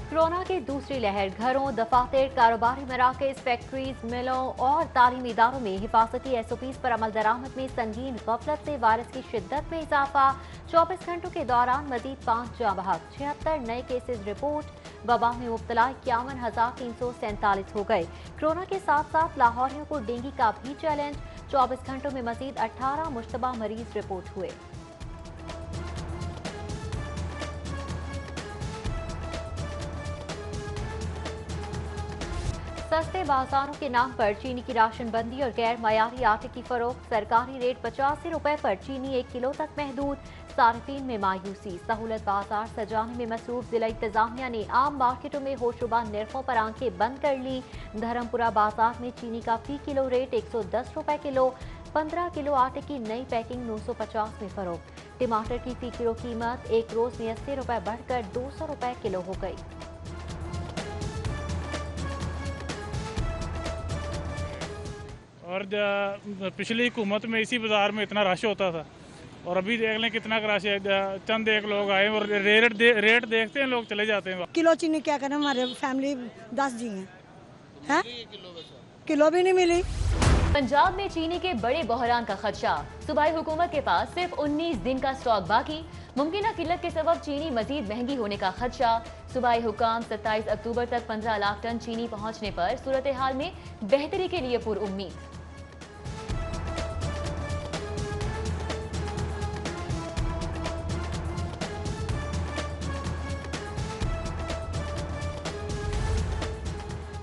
Corona की दूसरी लहर घरों, दफातर, कारोबारी मराकज, फैक्ट्रीज, मिलों और तालीमी इदारों में हिफाजती SOPs पर अमल दरामद में संगीन गफलत से वायरस की शिद्दत में इजाफा। 24 घंटों के दौरान मजीद 5 जाँ बहक, 76 नए केसेज रिपोर्ट। वबा में मुब्तला 51,347 हो गए। कोरोना के साथ साथ लाहौरियों को डेंगू का भी चैलेंज। 24 घंटों में मजीद 18 मुश्तबा मरीज रिपोर्ट हुए। सस्ते बाजारों के नाम पर चीनी की राशन बंदी और गैर मयारी आटे की फरोख्त। सरकारी रेट 85 रुपए पर चीनी 1 किलो तक महदूद। सार्फिन में मायूसी। सहूलत बाजार सजाने में मसरूफ जिला इंतजामिया ने आम मार्केटों में होशरुबा निर्खों पर आंखें बंद कर ली। धर्मपुरा बाजार में चीनी का फी किलो रेट 110 रुपए किलो। 15 किलो आटे की नई पैकिंग 950 में फरोख्त। टमाटर की फी किलो कीमत एक रोज में 80 रुपए बढ़कर 200 रुपए किलो हो गई। और पिछली हुकूमत में इसी बाजार में इतना रश होता था और अभी देख लें कितना रश है। चंद एक लोग आए और रेट देखते हैं, लोग चले जाते हैं। किलो चीनी क्या करें, हमारे फैमिली 10 जी हैं, किलो भी नहीं मिली। पंजाब में चीनी के बड़े बहरान का खदशा। सूबाई हुकूमत के पास सिर्फ 19 दिन का स्टॉक बाकी। मुमकिन किल्लत के सबब चीनी मजीद महंगी होने का खदशा। सूबाई हुकाम 27 अक्टूबर तक 15 लाख टन चीनी पहुंचने पर सूरत हाल में बेहतरी के लिए पुरउम्मीद।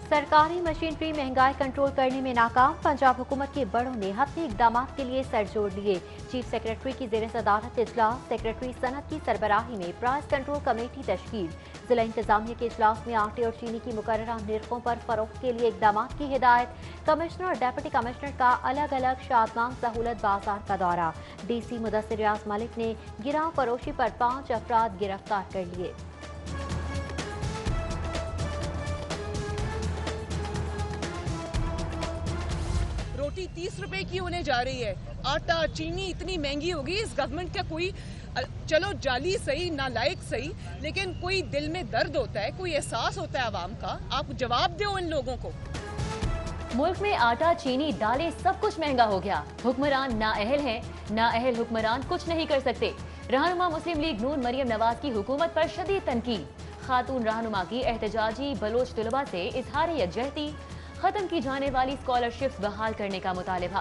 सरकारी मशीनरी महंगाई कंट्रोल करने में नाकाम। पंजाब हुकूमत के बड़ों ने हतमी इकदाम के लिए सर जोड़ लिए। चीफ सेक्रेटरी की जेर सदारत इजलास। सेक्रेटरी सनत की सरबराही में प्राइस कंट्रोल कमेटी तश्कील। जिला इंतजामिया के इजलास में आटे और चीनी की मुकर्ररा निर्खों पर फरोख्त के लिए इकदाम की हिदायत। कमिश्नर और डेप्यूटी कमिश्नर का अलग अलग शादमांग सहूलत बाजार का दौरा। DC मुदस्सिर रियाज मलिक ने गिराव फरोशी पर 5 अफराद गिरफ्तार कर लिए। रोटी 30 रुपए की होने जा रही है। आटा चीनी इतनी महंगी होगी। इस गवर्नमेंट का कोई, चलो जाली सही, नालायक सही, लेकिन कोई दिल में दर्द होता है, कोई एहसास होता है आवाम का। आप जवाब दो इन लोगों को। मुल्क में आटा, चीनी, दालें सब कुछ महंगा हो गया। हुक्मरान नाअहल हैं। नाअहल हुक्मरान कुछ नहीं कर सकते। रहनुमा मुस्लिम लीग नून मरियम नवाज की हुकूमत पर शदीद तनकीद। खातून रहनुमा की एहतजाजी बलोच तुलबा से इजहार यकजहती। खत्म की जाने वाली स्कॉलरशिप्स बहाल करने का मुतालिबा।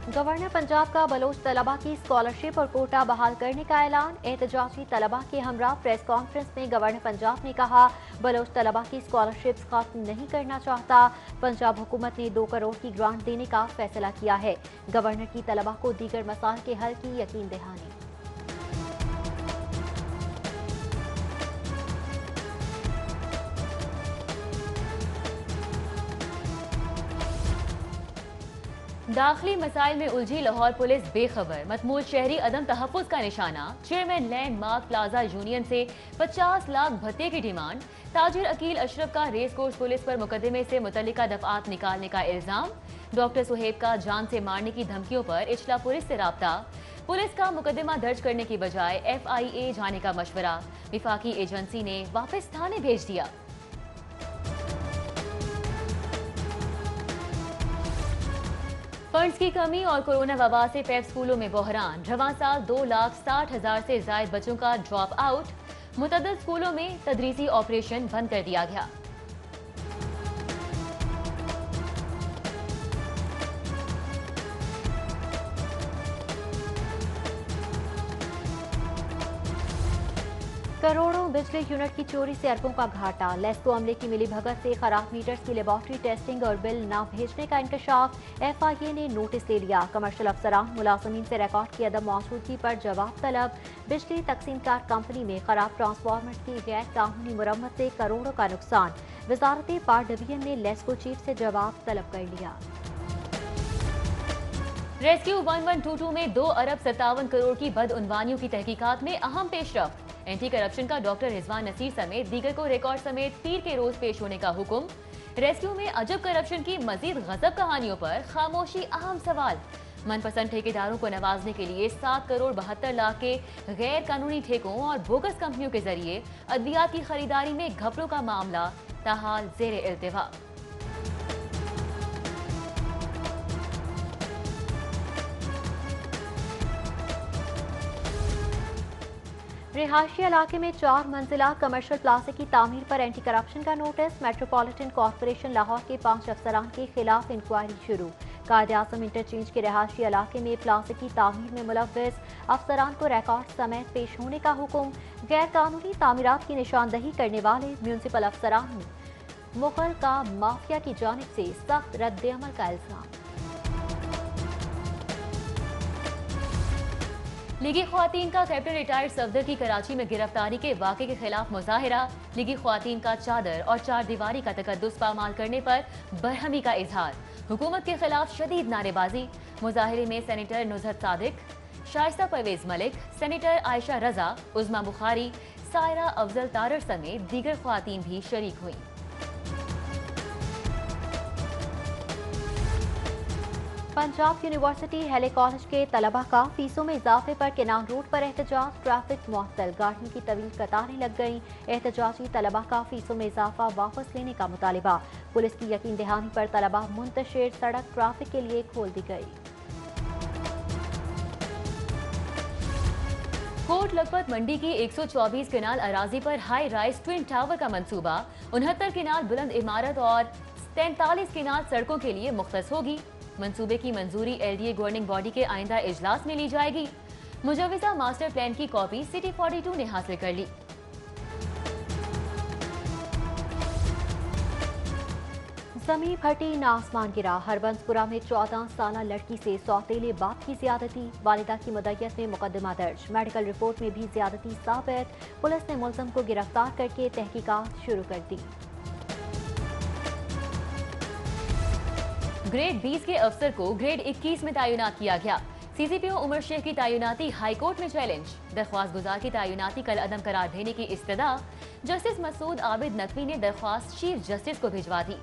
गवर्नर पंजाब का बलोच तलबा की स्कॉलरशिप और कोटा बहाल करने का ऐलान। एहतजाजी तलबा के हमरा प्रेस कॉन्फ्रेंस में गवर्नर पंजाब ने कहा, बलोच तलबा की स्कॉलरशिप्स खत्म नहीं करना चाहता। पंजाब हुकूमत ने 2 करोड़ की ग्रांट देने का फैसला किया है। गवर्नर की तलबा को दीगर मसाइल के हल की यकीन दहानी। दाखिली मसाइल में उलझी लाहौर पुलिस बेखबर। मतमूल शहरी अदम तहफ़्फ़ुज़ का निशाना। चेयरमैन लैंडमार्क प्लाजा यूनियन से 50 लाख भत्ते की डिमांड। ताजिर अकील अशरफ का रेस कोर्स पुलिस पर मुकदमे से मुतल्लिका दफात निकालने का इल्जाम। डॉक्टर सुहेब का जान से मारने की धमकियों पर इचला पुलिस से राब्ता। पुलिस का मुकदमा दर्ज करने की बजाय FIA जाने का मशवरा। विफाकी एजेंसी ने वापस थाने भेज दिया। फंड्स की कमी और कोरोना वबा से पैप स्कूलों में बहरान। रवां साल 2,60,000 से ज्यादा बच्चों का ड्रॉप आउट। मुतअद्दिद स्कूलों में तदरीसी ऑपरेशन बंद कर दिया गया। करोड़ों बिजली यूनिट की चोरी से अरबों का घाटा। लेस्को अमले की मिलीभगत से खराब मीटर्स की लेबॉर्ट्री टेस्टिंग और बिल न भेजने का इंकशाफ। FIA ने नोटिस ले लिया। कमर्शियल अफसरान मुलाजमीन से रिकॉर्ड की अदम मौजूदगी पर जवाब तलब। बिजली तकसीमकार कंपनी में खराब ट्रांसफार्मर की गैर कानूनी मुरम्मत से करोड़ों का नुकसान। वजारत पावर डिवीजन ने लेस्को चीफ से जवाब तलब कर लिया। रेस्क्यू 1122 में 2 अरब 57 करोड़ की बदउनवानियों की तहकीकात में अहम पेशरफ। एंटी करप्शन का डॉक्टर रिजवान नसीर समेत दीगर को रिकॉर्ड समेत पीर के रोज पेश होने का हुक्म। रेस्क्यू में अजब करप्शन की मजीद गजब कहानियों पर खामोशी अहम सवाल। मनपसंद ठेकेदारों को नवाजने के लिए 7 करोड़ 72 लाख के गैर कानूनी ठेकों और बोगस कंपनियों के जरिए अद्वियात की खरीदारी में घपलों का मामला ताहाल जेर इल्तिवा। रिहायशी इलाके में 4 मंजिला कमर्शियल प्लाजा की तामीर पर एंटी करप्शन का नोटिस। मेट्रोपॉलिटन कॉर्पोरेशन लाहौर के 5 अफसरान के खिलाफ इंक्वायरी शुरू। कायद-ए-आज़म इंटरचेंज के रिहायशी इलाके में प्लाजा की तामीर में मुलव्विस अफसरान को रिकॉर्ड समेत पेश होने का हुक्म। गैर कानूनी तामीरात की निशानदही करने वाले म्यूनसिपल अफसरान मुगल का माफिया की जानिब से सख्त रद्द-ए-अमल का इल्जाम। लीगी ख्वातीन का कैप्टन रिटायर्ड सफदर की कराची में गिरफ्तारी के वाक़े के खिलाफ मुजाहिरा। लीगी ख्वातीन का चादर और 4 दीवारी का तकद्दुस पामाल करने पर बरहमी का इजहार। हुकूमत के खिलाफ शदीद नारेबाजी। मुजाहिरे में सेनेटर नुज़हत सादिक, शाइस्ता परवेज मलिक, सेनेटर आयशा रजा, उज़मा बुखारी, सायरा अफजल तारर समेत दीगर ख्वातीन भी शरीक हुई। पंजाब यूनिवर्सिटी हेले कॉलेज के तलबा का फीसों में इजाफे पर केनान रोड पर एहतजाज। ट्रैफिक मुअत्तल, गाड़ियों की तवील कतारें लग गईं। एहतजाजी तलबा का फीसों में इजाफा वापस लेने का मुतालिबा। पुलिस की यकीन दहानी पर तलबा मुंतशिर, सड़क ट्रैफिक के लिए खोल दी गई। कोट लखपत मंडी की 124 केनाल अराजी पर हाई राइज ट्विन टावर का मंसूबा 69 केनाल बुलंद इमारत और 43 केनाल सड़कों के लिए मुख्तस होगी। मंसूबे की मंजूरी LDA गवर्निंग बॉडी के आइंदा इजलास में ली जाएगी। मुजव्विजा मास्टर प्लान की कॉपी सिटी 42 ने हासिल कर ली। जमी फटी न आसमान गिरा। हरबंसपुरा में 14 साला लड़की से सौतेले बाप की ज्यादती। वालिदा की मुद्दत में मुकदमा दर्ज। मेडिकल रिपोर्ट में भी ज्यादती साबित। पुलिस ने मुलजम को गिरफ्तार करके तहकीकात शुरू कर दी। ग्रेड 20 के अफसर को ग्रेड 21 में तैनात किया गया। CCPO उमर शेख की तैनाती हाईकोर्ट में चैलेंज। दरख्वास्त गुजार की तैनाती कल अदम करार देने की इस्तदा। जस्टिस मसूद आबिद नकवी ने दरख्वास्त चीफ जस्टिस को भिजवा दी।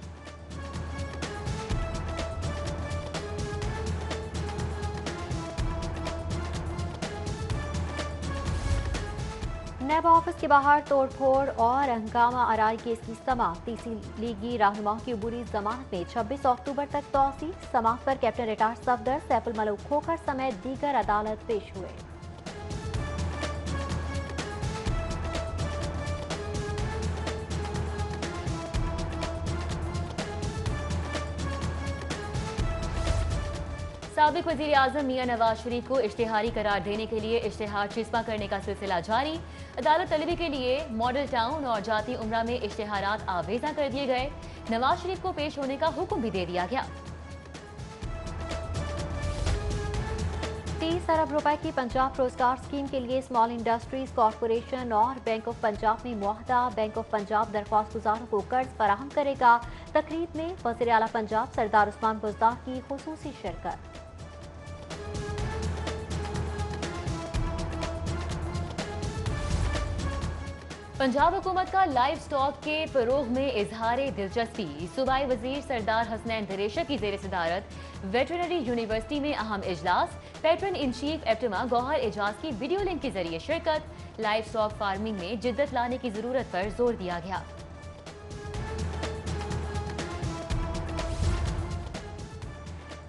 नैब ऑफिस के बाहर तोड़फोड़ और हंगामा आराई केस की समाअत। 30 लीगी रहनुमाओं की अबूरी जमानत में 26 अक्टूबर तक तौसी। समाअत पर कैप्टन रिटायर्ड सफदर सैफुल मलूक खोखर समेत दीगर अदालत पेश हुए। साबिक वजीर आजम मियां नवाज शरीफ को इश्तिहारी करार देने के लिए इश्तिहार चिस्पा करने का सिलसिला जारी। अदालत तलबी के लिए मॉडल टाउन और जाती उम्रा में इश्तिहारात आवेजा कर दिए गए। नवाज शरीफ को पेश होने का हुक्म भी दे दिया गया। 30 अरब रुपए की पंजाब रोजगार स्कीम के लिए स्मॉल इंडस्ट्रीज कॉरपोरेशन और बैंक ऑफ पंजाब में मुआहदा। बैंक ऑफ पंजाब दरख्वास्त गुजारों को कर्ज फराहम करेगा। तकरीब में वज़ीर आला पंजाब सरदार उस्मान बुज़दार की खुसूसी शिरकत। पंजाब हुकूमत का लाइव स्टॉक के फरोग में इजहार दिलचस्पी। सूबाई वजीर सरदार हसनैन दरेशा की जेर सदारत वेटरनरी यूनिवर्सिटी में अहम इजलास। Patron in chief APTMA Gohar Ejaz की वीडियो लिंक के जरिए शिरकत। लाइव स्टॉक फार्मिंग में जिद्दत लाने की जरूरत पर जोर दिया गया।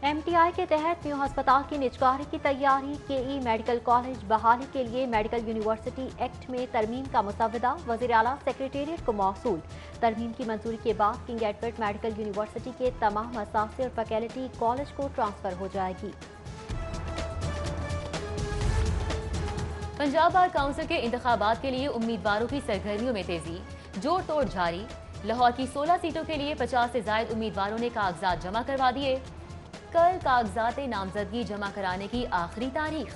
MTI के तहत न्यू अस्पताल की निजकारी की तैयारी। KE मेडिकल कॉलेज बहाली के लिए मेडिकल यूनिवर्सिटी एक्ट में तरमीम का मुसव्वदा वज़ीर आला सेक्रेटेरिएट को मौसूल। तरमीम की मंजूरी के बाद किंग एडवर्ड मेडिकल यूनिवर्सिटी के तमाम असासे और फैकल्टी कॉलेज को ट्रांसफर हो जाएगी। पंजाब बार काउंसिल के इंतखाबात के लिए उम्मीदवारों की सरगर्मियों में तेजी। जोड़ तोड़ जारी। लाहौर की 16 सीटों के लिए 50 से ज्यादा उम्मीदवारों ने कागजात जमा करवा दिए। कल कागजात नामजदगी जमा कराने की आखिरी तारीख।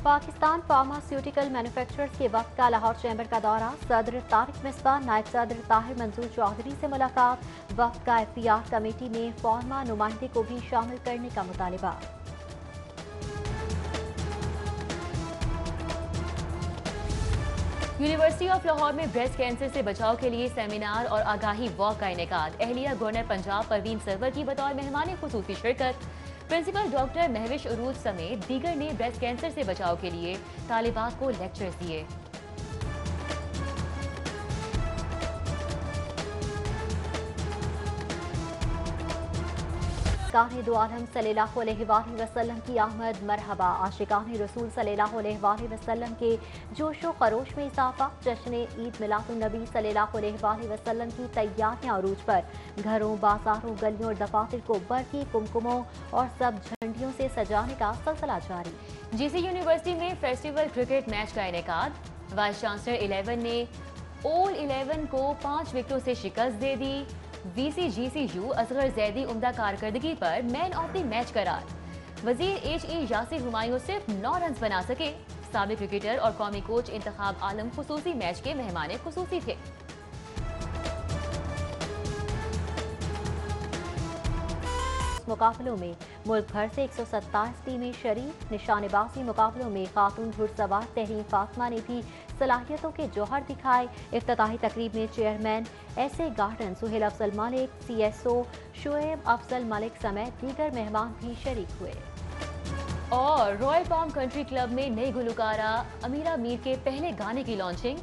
पाकिस्तान फार्मास्यूटिकल मैन्युफैक्चरर्स के वक्त का लाहौर चैम्बर का दौरा। सदर तारिक मिसबा, नायब सदर ताहिर मंजूर चौधरी से मुलाकात। वक्त का FPR कमेटी में फार्मा नुमाइंदे को भी शामिल करने का मुतालिबा। यूनिवर्सिटी ऑफ लाहौर में ब्रेस्ट कैंसर से बचाव के लिए सेमिनार और आगाही वॉक का इनेकाद। अहलिया गवर्नर पंजाब परवीन सरवर की बतौर मेहमान खुसूसी शिरकत। प्रिंसिपल डॉक्टर महविश उरूज समेत दीगर ने ब्रेस्ट कैंसर से बचाव के लिए तालिबात को लेक्चर्स दिए। आशिकान दो आलम सल्लल्लाहु अलैहि वसल्लम की आमद मरहबा। आशिकान रसूल सल्लल्लाहु अलैहि वसल्लम के जोशो खरोश में इजाफा। जश्न ईद मिलादुन्नबी सल्लल्लाहु अलैहि वसल्लम की तैयारियां अरूज पर। घरों, बाजारों, गलियों और दफातर को बरकी कुमकुमों और सब झंडियों से सजाने का सिलसिला जारी। जीसी यूनिवर्सिटी में फेस्टिवल क्रिकेट मैच का इनेकाद। वाइस चांसलर 11 ने ओल 11 को 5 विकेटों से शिकस्त दे दी। VCGCU असगर जैदी उम्दा कारकर्दगी पर मैन ऑफ द मैच करार। वजीर HE यासिर हुमायूं सिर्फ 9 रन बना सके। साबिक क्रिकेटर और कौमी कोच इंतखाब आलम खुसूसी मैच के मेहमान खुसूसी थे। मुकाबलों में मुल्क भर से 127 टीमें शरीक। निशानेबाजी मुकाबलों में खातून घुड़सवार तहरीन फातिमा ने भी सलाहियतों के जौहर दिखाए। इफ्तिताही तकरीब में chairman SA garden Suhail Afzal Malik, CSO Shoaib Afzal Malik समेत दीगर मेहमान भी शरीक हुए। और रॉयल पाम कंट्री क्लब में नई गुलकारा अमीरा मीर के पहले गाने की लॉन्चिंग।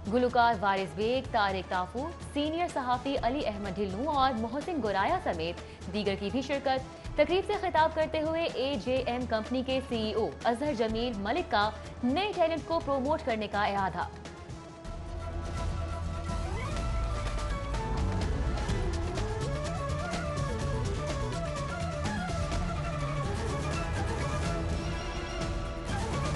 गुलकार वारिस बेग, तारिक ताफू, सीनियर सहाफ़ी अली अहमद ढिल्लू और मोहसिन गोराया समेत दीगर की भी शिरकत। तकरीब से खिताब करते हुए AJM कंपनी के CEO अजहर जमील मलिक का नए टैलेंट को प्रोमोट करने का इरादा।